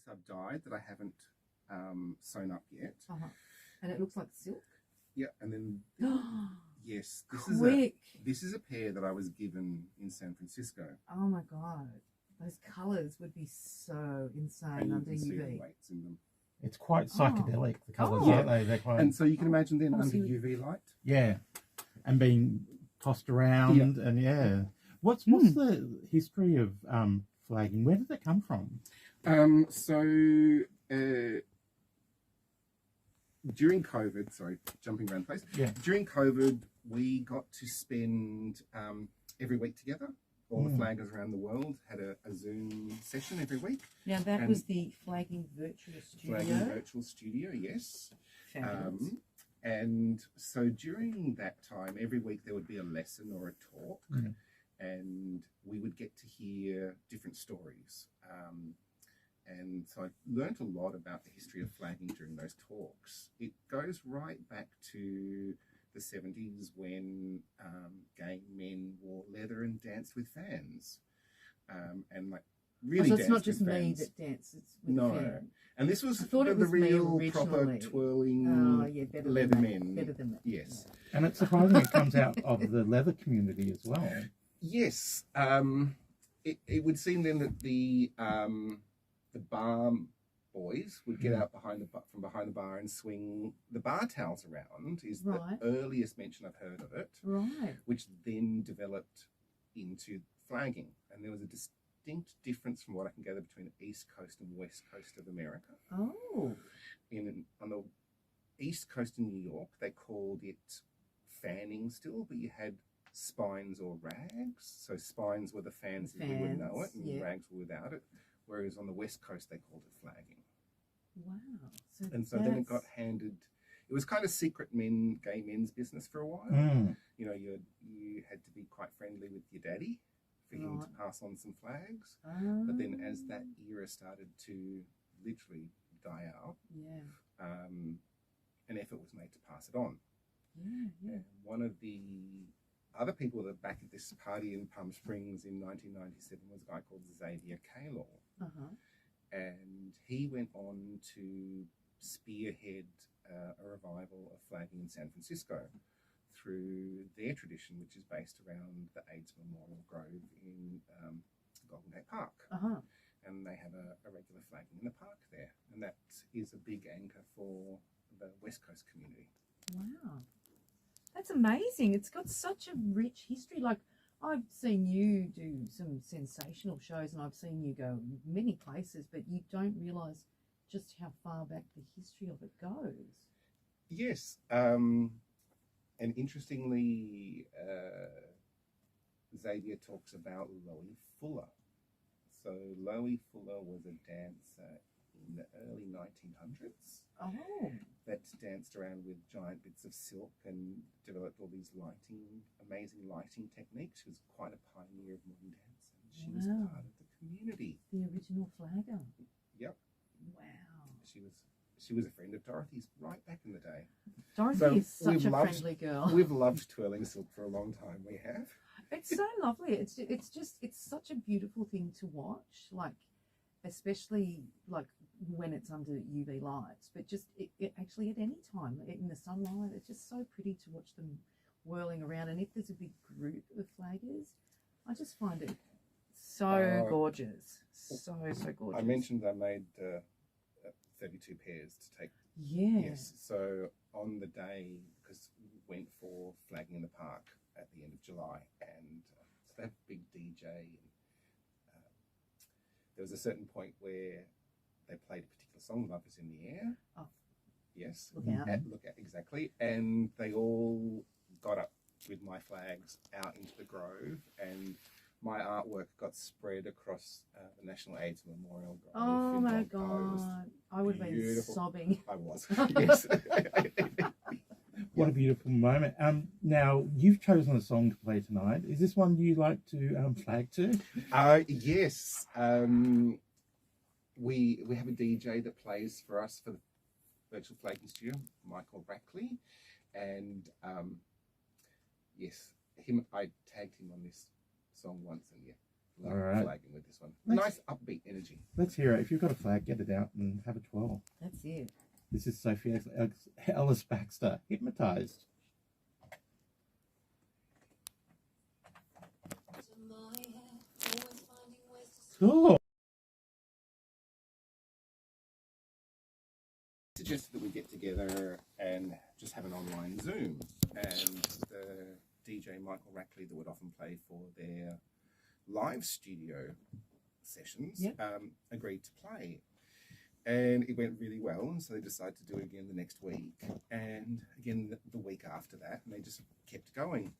I've dyed that I haven't sewn up yet. And it looks like silk. Yeah, and then yes, this is a pair that I was given in San Francisco. Oh my God, those colours would be so insane under UV. See the weights in them. It's quite psychedelic, the colours, yeah. aren't they? They're quite... And so you can imagine then under UV light. Yeah, and being tossed around, and yeah. What's the history of flagging? Where did that come from? During COVID, sorry, jumping around the place. Yeah. During COVID, we got to spend every week together. All the flaggers around the world had a Zoom session every week. Now that was the Flagging Virtual Studio. Flagging Virtual Studio, yes. And so during that time, every week there would be a lesson or a talk, and we would get to hear different stories. And so I learned a lot about the history of flagging during those talks. It goes right back to the 70s when gay men wore leather and danced with fans. And like really danced with fans. So it's not just me that dances with fans. And this was the real proper twirling leather men. Better than that. Yes. And it's surprising it comes out of the leather community as well. Yes. It would seem then that the bar boys would get out from behind the bar and swing the bar towels around is the earliest mention I've heard of it, which then developed into flagging. And there was a distinct difference from what I can gather between the East Coast and West Coast of America. On the East Coast in New York, they called it fanning still, but you had spines or rags. So spines were the fans as you would know it, and rags were without it. Whereas on the West Coast, they called it flagging. Wow. So then it got handed, it was kind of secret gay men's business for a while. You know, you had to be quite friendly with your daddy for him to pass on some flags. But then as that era started to literally die out, an effort was made to pass it on. And one of the other people that back at this party in Palm Springs in 1997 was a guy called Xavier Kaylor. And he went on to spearhead a revival of flagging in San Francisco through their tradition, which is based around the AIDS Memorial Grove in Golden Gate Park. And they have a regular flagging in the park there. And that is a big anchor for the West Coast community. Wow. That's amazing. It's got such a rich history. Like, I've seen you do some sensational shows and I've seen you go many places, but you don't realise just how far back the history of it goes. Yes. And interestingly, Xavier talks about Loie Fuller. So Loie Fuller was a dancer in the early 1900s. That danced around with giant bits of silk and developed all these amazing lighting techniques. She was quite a pioneer of modern dance, and she was part of the community. The original flagger. Yep. Wow. She was a friend of Dorothy's right back in the day. Dorothy is such a friendly girl. We've loved twirling silk for a long time. We have. It's so lovely. It's such a beautiful thing to watch. Like, especially like when it's under UV lights, but just it actually at any time in the sunlight, it's just so pretty to watch them whirling around. And if there's a big group of flaggers, I just find it so gorgeous, so gorgeous. I mentioned I made 32 pairs to take. Yes. So on the day, because we went for flagging in the park at the end of July, and so they have a big DJ. And there was a certain point where they played a particular song, "Love Is in the Air." Yes. Look out. Look out, exactly. And they all got up with my flags out into the grove, and my artwork got spread across the National AIDS Memorial Grove. Oh my God. I would have been sobbing. I was, yes. What a beautiful moment. Now, you've chosen a song to play tonight. Is this one you like to flag to? Yes. We have a DJ that plays for us for the Virtual Flagging Studio, Michael Rackley. And yes, I tagged him on this song once, and love flagging with this one. Nice upbeat energy. Let's hear it. If you've got a flag, get it out and have a twirl. That's it. This is Sophie Ellis Baxter, Hypnotized. Cool. Suggested that we get together and just have an online Zoom, and the DJ Michael Rackley that would often play for their live studio sessions agreed to play, and it went really well, and so they decided to do it again the next week, and again the week after that, and they just kept going,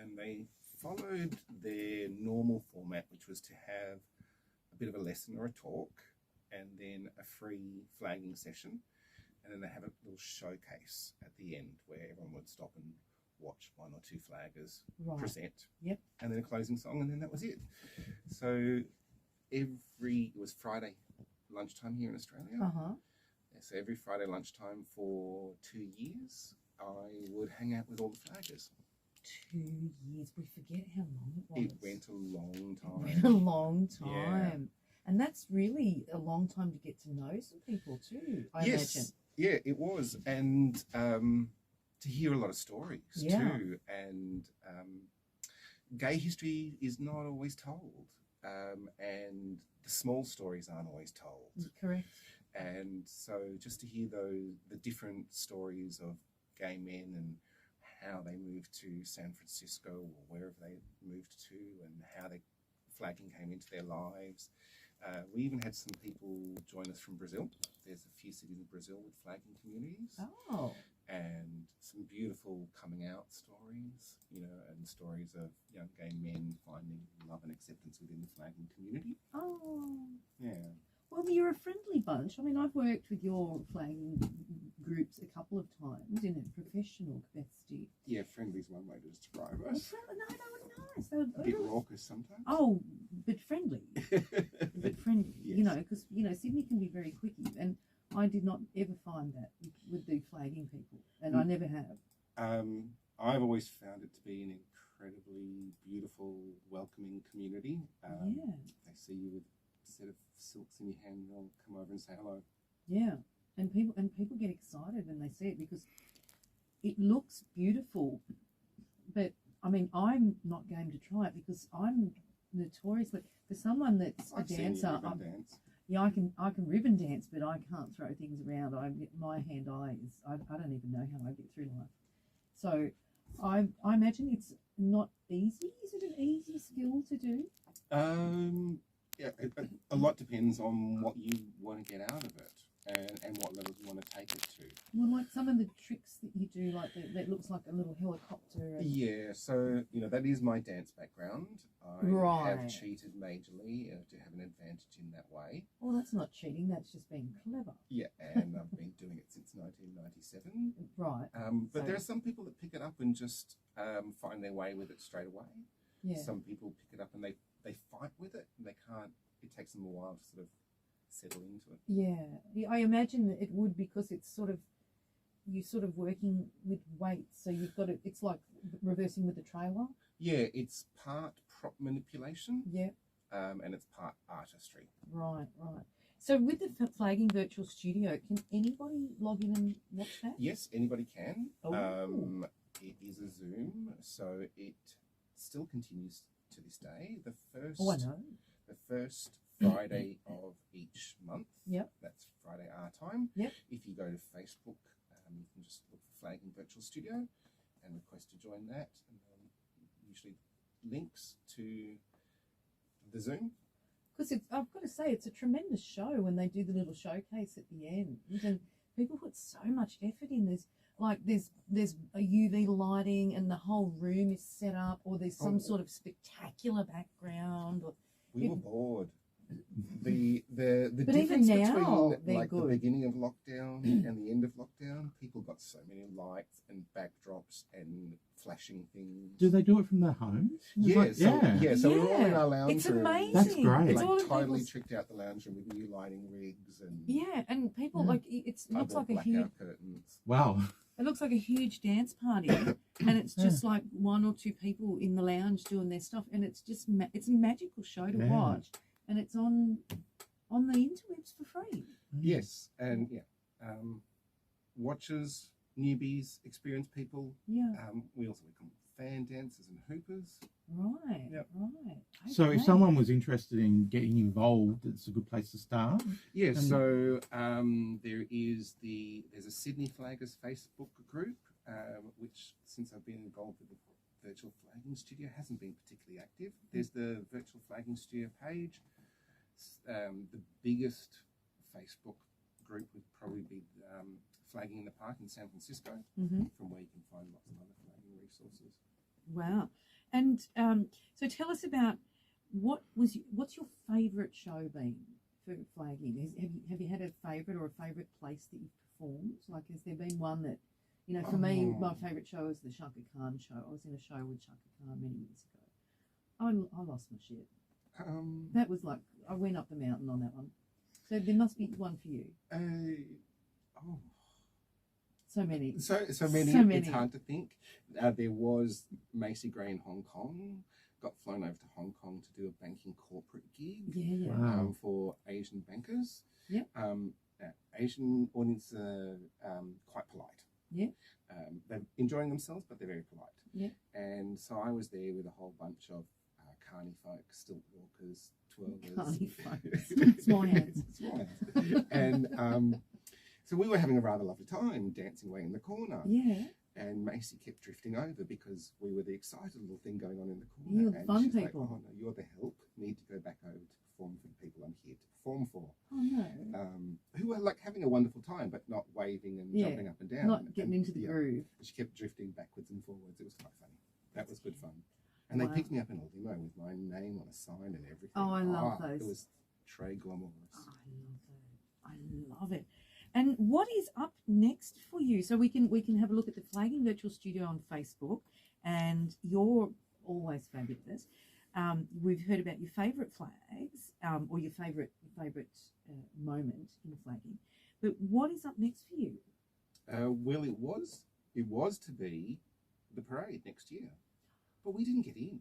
and they followed their normal format, which was to have a bit of a lesson or a talk, and then a free flagging session, and then they have a little showcase at the end where everyone would stop and watch one or two flaggers present, and then a closing song, and then that was it. So it was Friday lunchtime here in Australia. So every Friday lunchtime for 2 years, I would hang out with all the flaggers. 2 years. We forget how long it was. It went a long time. It went a long time. And that's really a long time to get to know some people too, I imagine. Yeah, it was. And to hear a lot of stories too. And gay history is not always told. And the small stories aren't always told. Correct. And so just to hear the different stories of gay men and how they moved to San Francisco or wherever they moved to, and how flagging came into their lives. We even had some people join us from Brazil. There's a few cities in Brazil with flagging communities. Oh. And some beautiful coming out stories, and stories of young gay men finding love and acceptance within the flagging community. Oh. Yeah. Well, you're a friendly bunch. I mean, I've worked with your flagging groups a couple of times in a professional capacity. Yeah, friendly's one way to describe us. No, they were nice. They were a bit raucous sometimes. Oh, but friendly. But friendly, yes. Because, Sydney can be very quickie, and I did not ever find that with the flagging people, and I never have. I've always found it to be an incredibly beautiful, welcoming community. They see you with a set of silks in your hand, and they'll come over and say hello. Yeah, and people get excited when they see it because it looks beautiful. But I mean, I'm not game to try it because I'm notoriously for someone that's a dancer. Yeah, I can ribbon dance, but I can't throw things around. My hand-eye is I don't even know how I get through life. So I imagine it's not easy. Is it an easy skill to do? Yeah, a lot depends on what you want to get out of it and what level you want to take it to. Well, like some of the tricks that you do, like that looks like a little helicopter. Yeah, so, that is my dance background. I have cheated majorly to have an advantage in that way. Well, that's not cheating, that's just being clever. Yeah, and I've been doing it since 1997. Right. But there are some people that pick it up and just find their way with it straight away. Yeah. Some people pick it up and they fight with it, and they can't. It takes them a while to sort of settle into it. Yeah, I imagine that it would because it's you're sort of working with weights, so you've got it's like reversing with the trailer. Yeah, it's part prop manipulation. Yeah. And it's part artistry. Right. So with the flagging virtual studio, can anybody log in and watch that? Yes, anybody can. Oh. It is a Zoom, so it still continues to this day. The first Friday of each month. Yep. That's Friday our time. Yep. If you go to Facebook, you can just look for Flagging Virtual Studio and request to join that, and usually links to the Zoom. Because I've got to say, it's a tremendous show when they do the little showcase at the end, and people put so much effort in. There's a UV lighting, and the whole room is set up, or there's some sort of spectacular background. We were bored. The but difference even now, between the beginning of lockdown and the end of lockdown, people got so many lights and backdrops and flashing things. Do they do it from their homes? Yeah, so we're all in our lounge it's room. Amazing. That's great. It's totally tricked out the lounge room with new lighting rigs and and people it looks like a huge curtains. Wow. It looks like a huge dance party, and it's just like one or two people in the lounge doing their stuff, and it's just it's a magical show to watch, and it's on the interwebs for free. Yes, and watchers, newbies, experienced people. Yeah. We also become fan dancers and hoopers. Right. Yep. Right. So if Okay. someone was interested in getting involved, it's a good place to start. Yeah, And- so there's a Sydney Flaggers Facebook group, which since I've been involved with the virtual flagging studio hasn't been particularly active. There's the virtual flagging studio page. The biggest Facebook group would probably be Flagging in the Park in San Francisco, from where you can find lots of other flagging resources. Wow. And so tell us about what's your favourite show been for flagging? Have you had a favourite or a favourite place that you've performed? Like, has there been one that, for me, my favourite show is the Shaka Khan show. I was in a show with Shaka Khan many years ago. I lost my shit. That was like, I went up the mountain on that one. So there must be one for you. So many. So many. It's hard to think. There was Macy Gray in Hong Kong. Got flown over to Hong Kong to do a banking corporate gig. Yeah. Wow. For Asian bankers. Yep. Asian audience are quite polite. Yeah. They're enjoying themselves, but they're very polite. Yeah. And so I was there with a whole bunch of carny folk, stilt walkers, twirlers. Carny folk. Small hands. Small hands. And so we were having a rather lovely time dancing away in the corner. Yeah. And Macy kept drifting over because we were the excited little thing going on in the corner. You're the and fun she's people. Like, oh no, you're the help. Need to go back over to perform for the people I'm here to perform for. Oh no. Who were like having a wonderful time, but not waving and jumping up and down. Not getting into the groove. She kept drifting backwards and forwards. It was quite funny. That was good fun. And they Wow. picked me up in a limo with my name on a sign and everything. Oh, I love those. It was très glamorous. Oh, I love it. And what is up next for you? So we can have a look at the Flagging Virtual Studio on Facebook, and you're always fabulous. We've heard about your favourite flags, or your favourite moment in flagging. But what is up next for you? Well, it was to be the parade next year, but we didn't get in.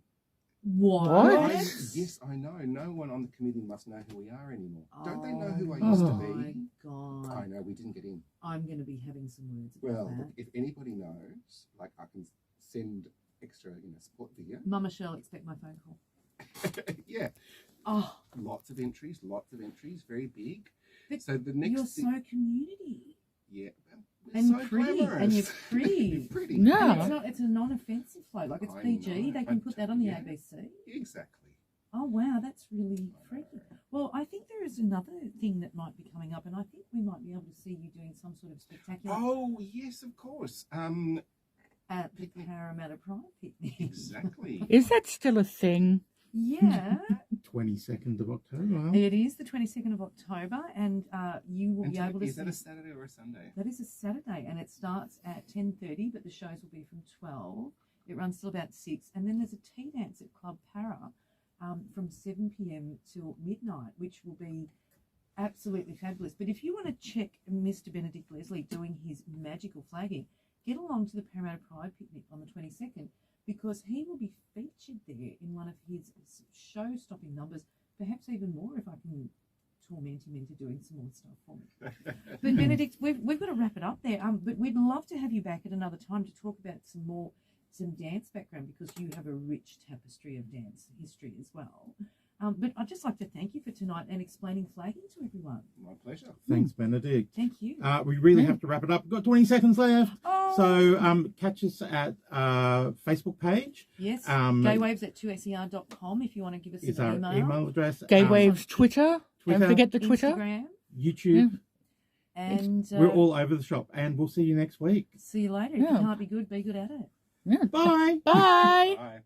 What? Yes, I know. No one on the committee must know who we are anymore. Don't they know who I Oh used to Oh my be? God. I know, we didn't get in. I'm going to be having some words about Well, that. look, if anybody knows, like I can send extra, support video. Mama shall expect my phone call. Yeah. Oh, Lots of entries, very big. But so the next you're thing, so community. yeah, we're And so pretty, glamorous. and you're pretty. You're pretty. Yeah. And it's a non-offensive float. Like, it's I PG. know, They can but put that on the yeah. ABC. Exactly. Oh, wow. That's really freaky. Well, I think there is another thing that might be coming up, and I think we might be able to see you doing some sort of spectacular Oh yes, of course. at the Parramatta Pride picnic. Exactly. Is that still a thing? Yeah. 22nd of October. It is the 22nd of October, and you will And be so able to is see... that a Saturday or a Sunday? That is a Saturday, and it starts at 10:30, but the shows will be from 12. It runs till about 6, and then there's a tea dance at Club Para from 7 p.m. till midnight, which will be absolutely fabulous. But if you want to check Mr. Benedict Leslie doing his magical flagging, get along to the Parramatta Pride picnic on the 22nd, because he will be featured there in one of his show-stopping numbers, perhaps even more if I can torment him into doing some more stuff for me. But Benedict, we've got to wrap it up there. But we'd love to have you back at another time to talk about some dance background, because you have a rich tapestry of dance history as well. But I'd just like to thank you for tonight and explaining flagging to everyone. My pleasure. Thanks, Benedict. Thank you. We really have to wrap it up. We've got 20 seconds left. Oh. So catch us at Facebook page. Yes, Gaywaves gaywaves@2ser.com if you want to give us is an our email. email address. Gaywaves Twitter. Twitter. Don't forget the Twitter. Instagram. YouTube. And We're all over the shop, and we'll see you next week. see you later. If Yeah. you can't be good, be good at it. Yeah. Bye. Bye. Bye.